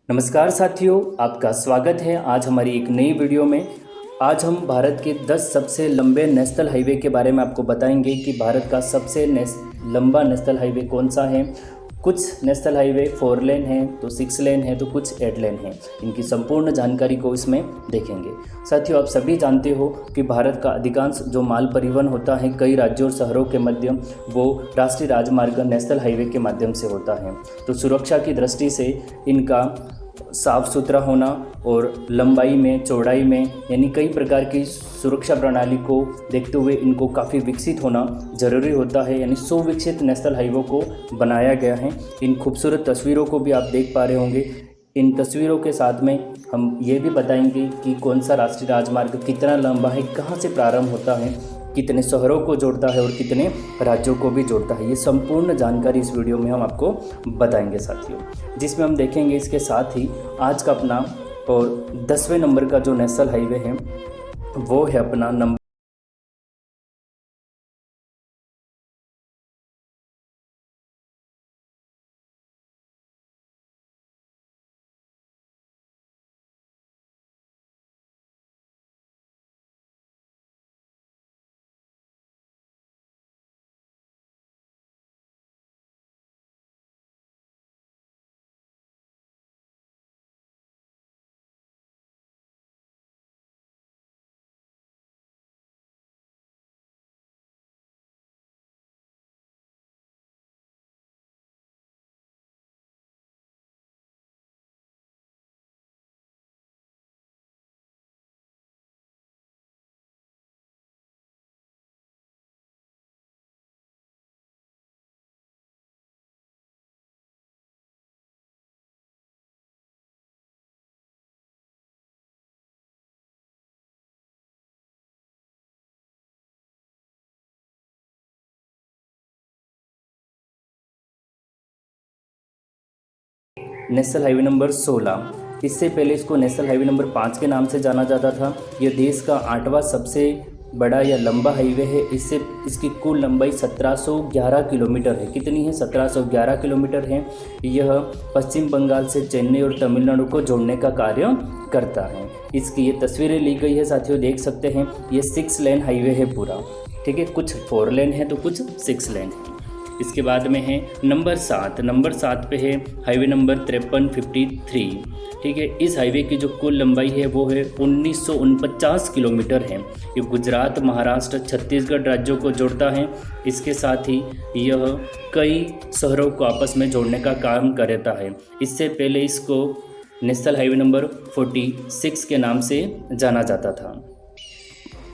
नमस्कार साथियों, आपका स्वागत है आज हमारी एक नई वीडियो में। आज हम भारत के 10 सबसे लंबे नेशनल हाईवे के बारे में आपको बताएंगे कि भारत का सबसे लंबा नेशनल हाईवे कौन सा है। कुछ नेशनल हाईवे 4 लेन हैं, तो 6 लेन है, तो कुछ 8 लेन हैं। इनकी संपूर्ण जानकारी को इसमें देखेंगे। साथियों, आप सभी जानते हो कि भारत का अधिकांश जो माल परिवहन होता है कई राज्यों और शहरों के मध्य, वो राष्ट्रीय राजमार्ग नेशनल हाईवे के माध्यम से होता है। तो सुरक्षा की दृष्टि से इनका साफ़ सुथरा होना और लंबाई में, चौड़ाई में, यानी कई प्रकार की सुरक्षा प्रणाली को देखते हुए इनको काफ़ी विकसित होना ज़रूरी होता है। यानी सुविकसित नेशनल हाईवे को बनाया गया है। इन खूबसूरत तस्वीरों को भी आप देख पा रहे होंगे। इन तस्वीरों के साथ में हम ये भी बताएंगे कि कौन सा राष्ट्रीय राजमार्ग कितना लंबा है, कहाँ से प्रारंभ होता है, कितने शहरों को जोड़ता है और कितने राज्यों को भी जोड़ता है। ये संपूर्ण जानकारी इस वीडियो में हम आपको बताएंगे साथियों, जिसमें हम देखेंगे इसके साथ ही आज का अपना और 10वें नंबर का जो नेशनल हाईवे है वो है अपना नंबर नेशनल हाईवे नंबर 16। इससे पहले इसको नेशनल हाईवे नंबर 5 के नाम से जाना जाता था। यह देश का 8वां सबसे बड़ा या लंबा हाईवे है। इससे इसकी कुल लंबाई 1711 किलोमीटर है। कितनी है? 1711 किलोमीटर है। यह पश्चिम बंगाल से चेन्नई और तमिलनाडु को जोड़ने का कार्य करता है। इसकी ये तस्वीरें ली गई है साथियों, देख सकते हैं। ये 6 लेन हाईवे है पूरा, ठीक है। कुछ 4 लेन है तो कुछ 6 लेन है। इसके बाद में है नंबर 7। नंबर 7 पे है हाईवे नंबर 5353, ठीक है। इस हाईवे की जो कुल लंबाई है वो है 1949 किलोमीटर है। ये गुजरात, महाराष्ट्र, छत्तीसगढ़ राज्यों को जोड़ता है। इसके साथ ही यह कई शहरों को आपस में जोड़ने का काम करता है। इससे पहले इसको नेशनल हाईवे नंबर 46 के नाम से जाना जाता था।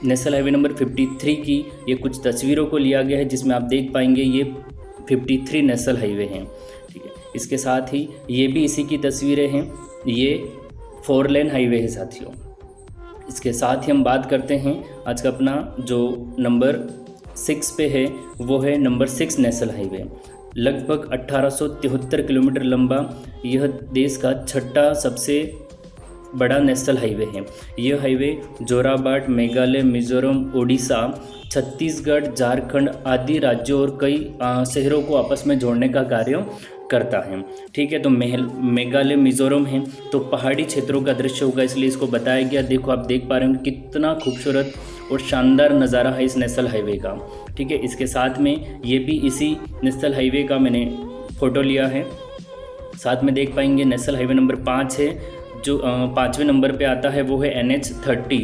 नेशनल हाईवे नंबर 53 की ये कुछ तस्वीरों को लिया गया है, जिसमें आप देख पाएंगे ये 53 नेशनल हाईवे हैं, ठीक है। इसके साथ ही ये भी इसी की तस्वीरें हैं। ये 4 लेन हाईवे है साथियों। इसके साथ ही हम बात करते हैं आज का अपना जो नंबर 6 पे है वो है नंबर 6 नेशनल हाईवे। लगभग 1873 किलोमीटर लंबा यह देश का 6ठा सबसे बड़ा नेशनल हाईवे है। यह हाईवे जोराबाट, मेघालय, मिजोरम, उड़ीसा, छत्तीसगढ़, झारखंड आदि राज्यों और कई शहरों को आपस में जोड़ने का कार्य करता है, ठीक है। तो मेघालय, मिजोरम है तो पहाड़ी क्षेत्रों का दृश्य होगा, इसलिए इसको बताया गया। देखो, आप देख पा रहे हैं कितना खूबसूरत और शानदार नज़ारा है इस नेशनल हाईवे का, ठीक है। इसके साथ में ये भी इसी नेशनल हाईवे का मैंने फ़ोटो लिया है। साथ में देख पाएंगे नेशनल हाईवे नंबर 5 है, जो 5वें नंबर पे आता है वो है NH30,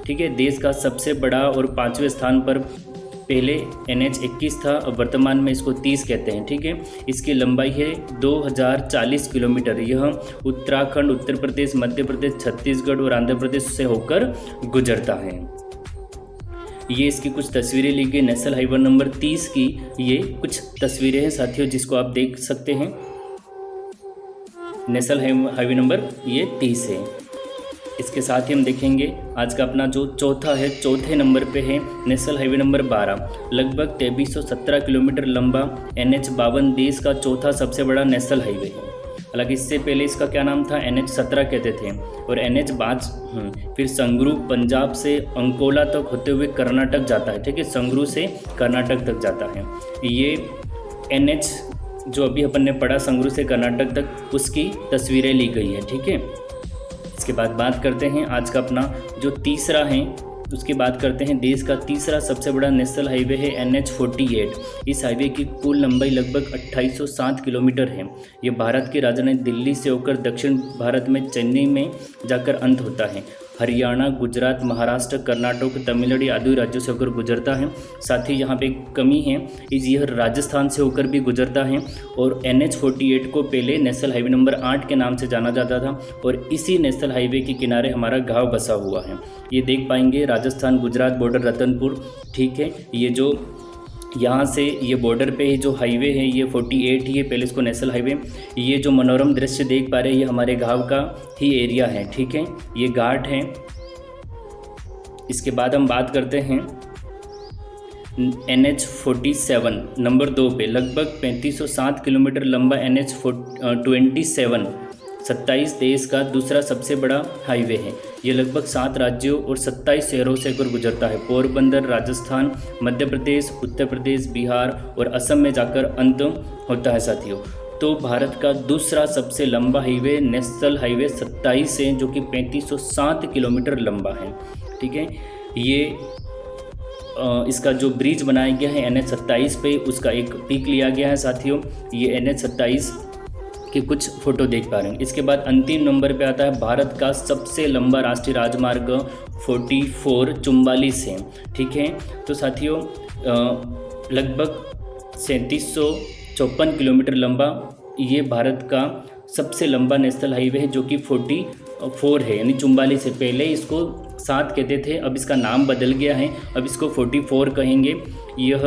ठीक है। देश का सबसे बड़ा और 5वें स्थान पर पहले NH21 था, अब वर्तमान में इसको 30 कहते हैं, ठीक है। इसकी लंबाई है 2040 किलोमीटर। यह उत्तराखंड, उत्तर प्रदेश, मध्य प्रदेश, छत्तीसगढ़ और आंध्र प्रदेश से होकर गुजरता है। ये इसकी कुछ तस्वीरें ली गई। नेशनल हाईवे नंबर 30 की ये कुछ तस्वीरें हैं साथियों, जिसको आप देख सकते हैं। नेशनल हाईवे नंबर ये 30 है। इसके साथ ही हम देखेंगे आज का अपना जो चौथा है, चौथे नंबर पे है नेशनल हाईवे नंबर 12। लगभग 2317 किलोमीटर लंबा NH52 देश का चौथा सबसे बड़ा नेशनल हाईवे है। हालांकि इससे पहले इसका क्या नाम था, NH17 कहते थे। और NH5 फिर संगरू पंजाब से अंकोला तक होते हुए कर्नाटक जाता है, ठीक है। संगरू से कर्नाटक तक जाता है। ये NH जो अभी अपन ने पढ़ा संगरूर से कर्नाटक तक, उसकी तस्वीरें ली गई हैं। ठीक है, इसके बाद बात करते हैं आज का अपना जो तीसरा है, उसकी बात करते हैं। देश का तीसरा सबसे बड़ा नेशनल हाईवे है NH-48। इस हाईवे की कुल लंबाई लगभग 2807 किलोमीटर है। ये भारत की राजधानी दिल्ली से होकर दक्षिण भारत में चेन्नई में जाकर अंत होता है। हरियाणा, गुजरात, महाराष्ट्र, कर्नाटक, तमिलनाडु आदि राज्यों से होकर गुजरता है। साथ ही यहाँ पे एक कमी है, यह राजस्थान से होकर भी गुजरता है। और NH-48 को पहले नेशनल हाईवे नंबर 8 के नाम से जाना जाता था, और इसी नेशनल हाईवे के किनारे हमारा गांव बसा हुआ है। ये देख पाएंगे राजस्थान गुजरात बॉर्डर रतनपुर। ठीक है, ये जो यहाँ से ये बॉर्डर पे जो हाईवे है ये 48 ही है, पहले इसको नेशनल हाईवे। ये जो मनोरम दृश्य देख पा रहे हैं ये हमारे गांव का ही एरिया है। ठीक है, ये घाट है। इसके बाद हम बात करते हैं NH-47 नंबर 2 पे लगभग 3507 किलोमीटर लंबा NH-27 27 देश का दूसरा सबसे बड़ा हाईवे है। ये लगभग 7 राज्यों और 27 शहरों से होकर गुजरता है। पोरबंदर, राजस्थान, मध्य प्रदेश, उत्तर प्रदेश, बिहार और असम में जाकर अंत होता है साथियों। तो भारत का दूसरा सबसे लंबा हाईवे नेशनल हाईवे 27 है, जो कि 3507 किलोमीटर लंबा है। ठीक है, ये इसका जो ब्रिज बनाया गया है NH-27 पे, उसका एक पिक लिया गया है साथियों। ये NH-27 के कुछ फोटो देख पा रहे हैं। इसके बाद अंतिम नंबर पे आता है भारत का सबसे लंबा राष्ट्रीय राजमार्ग 44 है। ठीक है, तो साथियों लगभग 3754 किलोमीटर लंबा ये भारत का सबसे लंबा नेशनल हाईवे है, जो कि 44 है, यानी 44 से पहले इसको 7 कहते थे, अब इसका नाम बदल गया है, अब इसको 44 कहेंगे। यह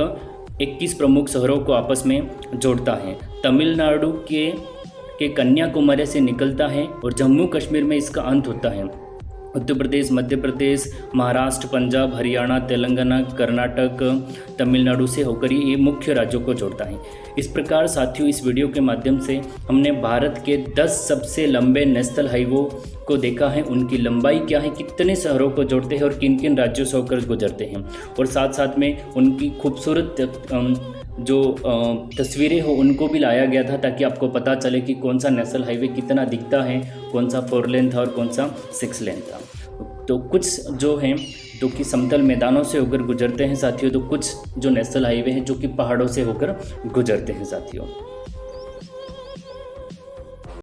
21 प्रमुख शहरों को आपस में जोड़ता है। तमिलनाडु के कन्याकुमारी से निकलता है और जम्मू कश्मीर में इसका अंत होता है। उत्तर प्रदेश, मध्य प्रदेश, महाराष्ट्र, पंजाब, हरियाणा, तेलंगाना, कर्नाटक, तमिलनाडु से होकर ये मुख्य राज्यों को जोड़ता है। इस प्रकार साथियों इस वीडियो के माध्यम से हमने भारत के 10 सबसे लंबे नेशनल हाईवे को देखा है, उनकी लंबाई क्या है, कितने शहरों को जोड़ते हैं और किन किन राज्यों से होकर गुजरते हैं, और साथ साथ में उनकी खूबसूरत जो तस्वीरें हो उनको भी लाया गया था, ताकि आपको पता चले कि कौन सा नेशनल हाईवे कितना दिखता है, कौन सा 4 लेन था और कौन सा 6 लेन था। तो कुछ जो हैं जो कि समतल मैदानों से होकर गुजरते हैं साथियों, तो कुछ जो नेशनल हाईवे हैं जो कि पहाड़ों से होकर गुजरते हैं साथियों।